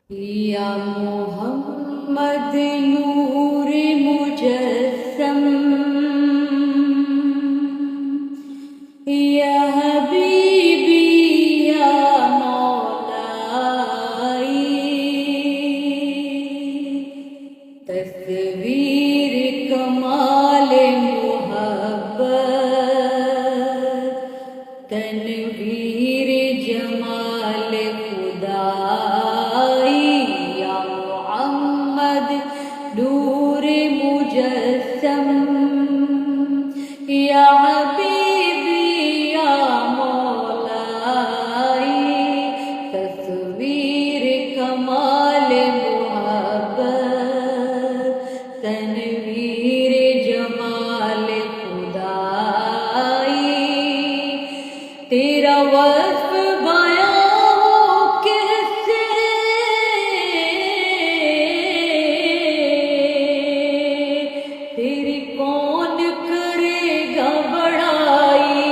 یا محمد نور مجسم، یا حبیبی یا مولائی، تصویر کمال محبت، تنویر جمال خدائی، یا محمد نور مجسم، یا حبیبی یا مولائی، تصویر کمال محبت، تنویر جمال خدائی، تیرا وصف بیان ہو کس سے، تیری کون کرے گا بڑائی،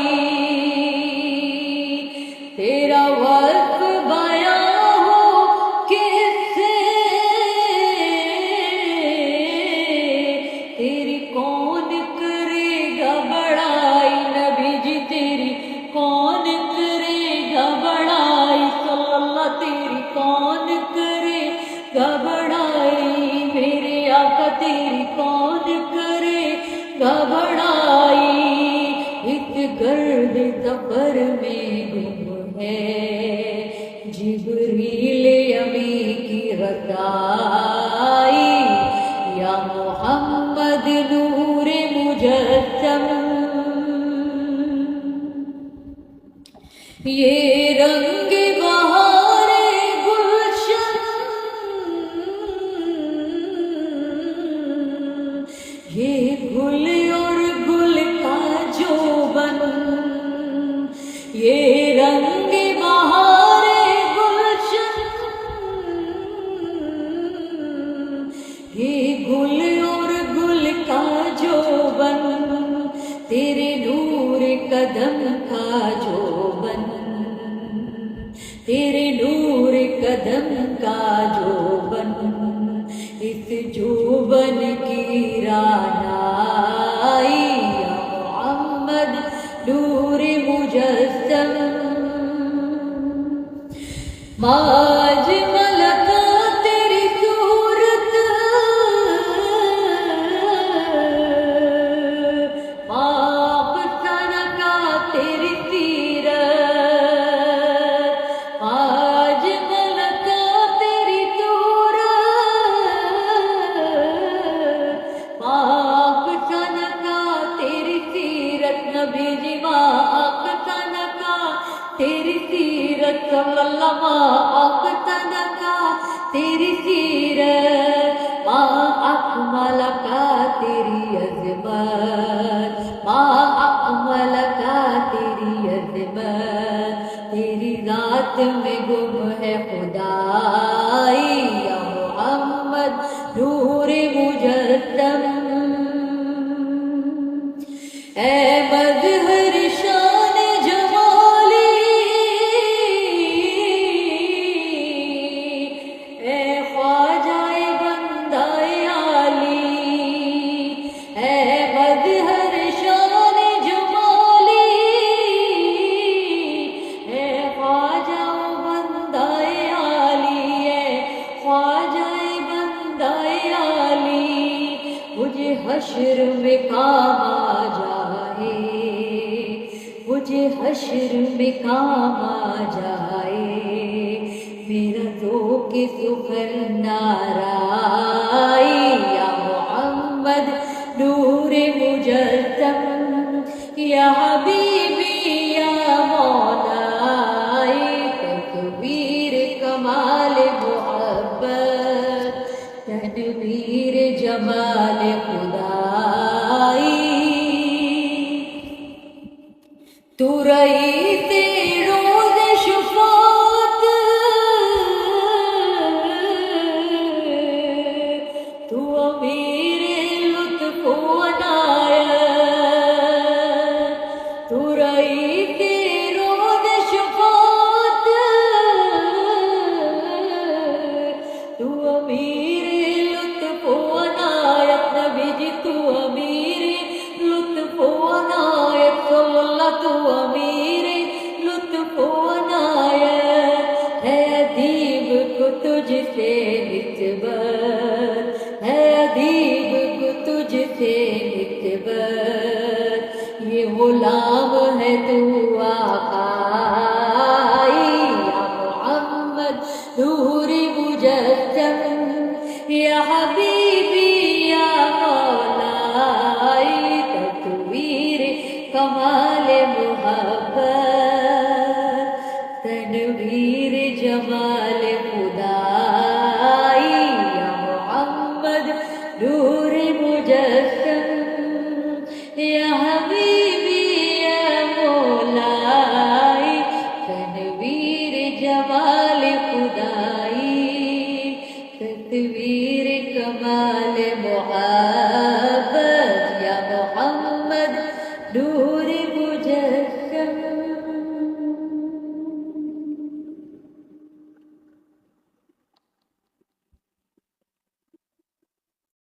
تیرا وصف بیان ہو کس سے، تیری کون کرے گا بڑائی، نبی جی تیری کون کرے گا بڑائی، صلی اللہ تیری کون کرے گا بڑائی، میرے آقا تیری کون کرے گا بڑائی، اس گرد سفر میں گم ہے جبریل امی کی رسائی، یا محمد نور مجسم، یہ رنگ بہار گلشن، یہ گل اور گل کا جوبن، یہ رنگ بہار گلشن، یہ گل اور گل کا جوبن، تیرے نور قدم کا جوبن، تیرے نور قدم کا جوبن، اس جوبن کی رعنائی، یا محمد نور مجسم، ماج ملکا تیری صورت، پاک سنکا تیری سیرت، ماج ملکا تیری صورت، پاک سنکا تیری سیرت، نبی جی پاک سنکا تیری سیرت، صلی اللہ پاک سنکا تیری سیرت، ماں اکمل کا تیری عظمت، ماں اکمل کا تیری عظمت، تیری ذات میں گم ہے خدائی، یا محمد نور مجسم، اے مظہر شان جمالی، اے خواجہ بندہ عالی، اے مظہر شان جمالی، اے خواجہ بندہ عالی، اے خواجہ بندہ عالی، مجھے حشر میں کام آ جائے، مجھے حشر میں کام آ جائے، میرا ذوق سخن نارائی، یا محمد نور مجسم، یا حبیبی یا مولائی، تصویر کمال محبت، تنویر جمال خدائی، تو رئیس روز شفاعت، تو امیر لطف و عنایت، تو رئیس روز شفاعت، ادیب کو تجھ سے نسبت، ہے ادیب کو تجھ سے نسبت، یہ غلام ہے تو آقائی یا محمد نور مجسم، یا حبیبی یا مولائی تطویر کمال محبت، تنویر جمال خدائی یا محمد نور مجسم، یا حبیبی یا مولائی تنویر جمال خدائی، تصویر کمال محبت۔